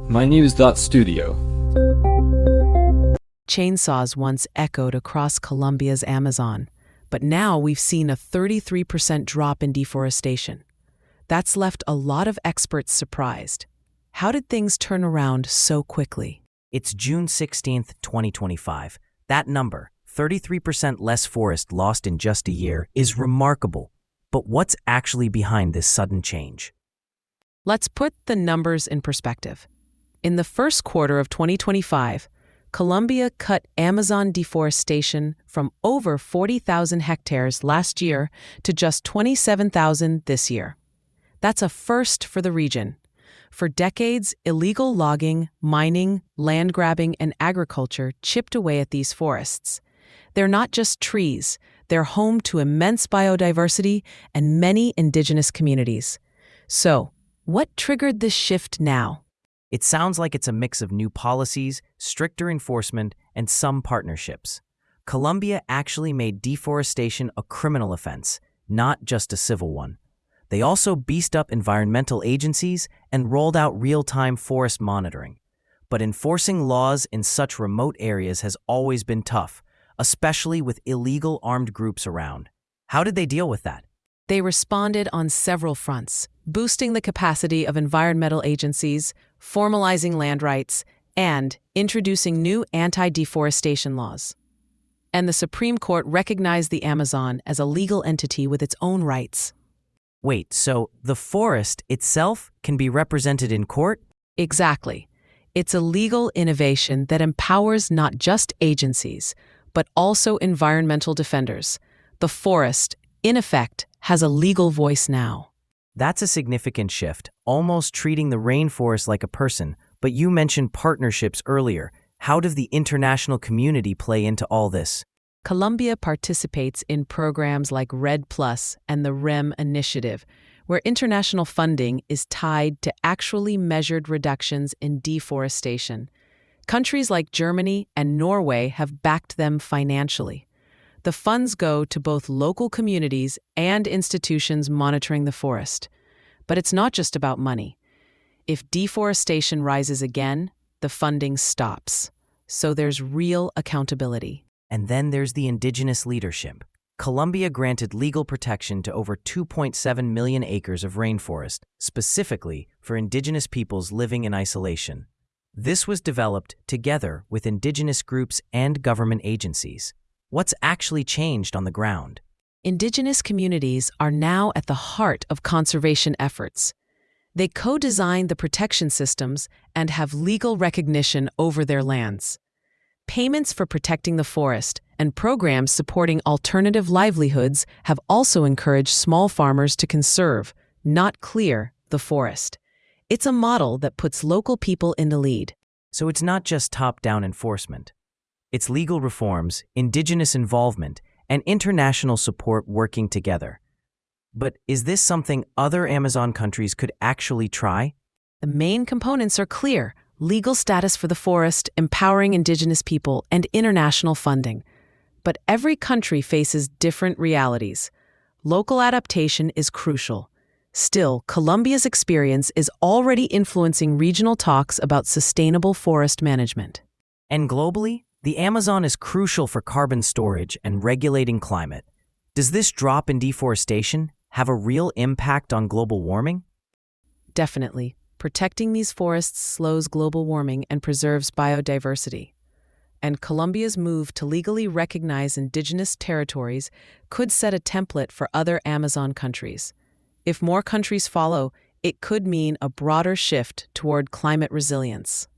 mynews.studio. Chainsaws once echoed across Colombia's Amazon, but now we've seen a 33% drop in deforestation. That's left a lot of experts surprised. How did things turn around so quickly? It's June 16th, 2025. That number, 33% less forest lost in just a year, is remarkable. But what's actually behind this sudden change? Let's put the numbers in perspective. In the first quarter of 2025, Colombia cut Amazon deforestation from over 40,000 hectares last year to just 27,000 this year. That's a first for the region. For decades, illegal logging, mining, land grabbing, and agriculture chipped away at these forests. They're not just trees, they're home to immense biodiversity and many indigenous communities. So, what triggered this shift now? It sounds like it's a mix of new policies, stricter enforcement, and some partnerships. Colombia actually made deforestation a criminal offense, not just a civil one. They also beefed up environmental agencies and rolled out real-time forest monitoring. But enforcing laws in such remote areas has always been tough, especially with illegal armed groups around. How did they deal with that? They responded on several fronts, boosting the capacity of environmental agencies, formalizing land rights, and introducing new anti-deforestation laws. And the Supreme Court recognized the Amazon as a legal entity with its own rights. Wait, so the forest itself can be represented in court? Exactly. It's a legal innovation that empowers not just agencies, but also environmental defenders. The forest, in effect, has a legal voice now. That's a significant shift, almost treating the rainforest like a person. But you mentioned partnerships earlier. How does the international community play into all this? Colombia participates in programs like RED+ and the REM initiative, where international funding is tied to actually measured reductions in deforestation. Countries like Germany and Norway have backed them financially. The funds go to both local communities and institutions monitoring the forest. But it's not just about money. If deforestation rises again, the funding stops. So there's real accountability. And then there's the indigenous leadership. Colombia granted legal protection to over 2.7 million acres of rainforest, specifically for indigenous peoples living in isolation. This was developed together with indigenous groups and government agencies. What's actually changed on the ground? Indigenous communities are now at the heart of conservation efforts. They co-design the protection systems and have legal recognition over their lands. Payments for protecting the forest and programs supporting alternative livelihoods have also encouraged small farmers to conserve, not clear, the forest. It's a model that puts local people in the lead. So it's not just top-down enforcement. It's legal reforms, indigenous involvement, and international support working together. But is this something other Amazon countries could actually try? The main components are clear: legal status for the forest, empowering indigenous people, and international funding. But every country faces different realities. Local adaptation is crucial. Still, Colombia's experience is already influencing regional talks about sustainable forest management. And globally, the Amazon is crucial for carbon storage and regulating climate. Does this drop in deforestation have a real impact on global warming? Definitely. Protecting these forests slows global warming and preserves biodiversity. And Colombia's move to legally recognize indigenous territories could set a template for other Amazon countries. If more countries follow, it could mean a broader shift toward climate resilience.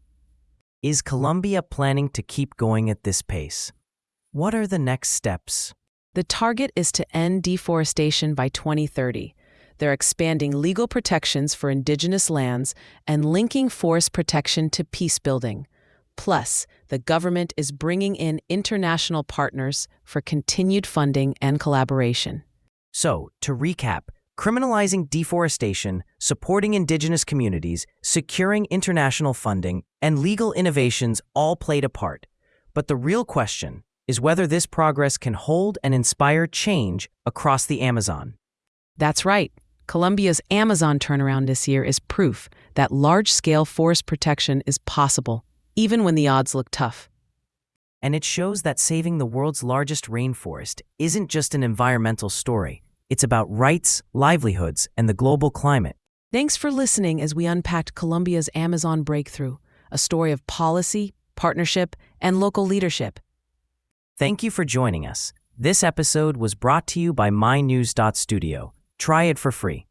Is Colombia planning to keep going at this pace? What are the next steps? The target is to end deforestation by 2030. They're expanding legal protections for indigenous lands and linking forest protection to peace building. Plus, the government is bringing in international partners for continued funding and collaboration. So, to recap, criminalizing deforestation, supporting indigenous communities, securing international funding, and legal innovations all played a part. But the real question is whether this progress can hold and inspire change across the Amazon. That's right. Colombia's Amazon turnaround this year is proof that large-scale forest protection is possible, even when the odds look tough. And it shows that saving the world's largest rainforest isn't just an environmental story. It's about rights, livelihoods, and the global climate. Thanks for listening as we unpacked Colombia's Amazon breakthrough, a story of policy, partnership, and local leadership. Thank you for joining us. This episode was brought to you by mynews.studio. Try it for free.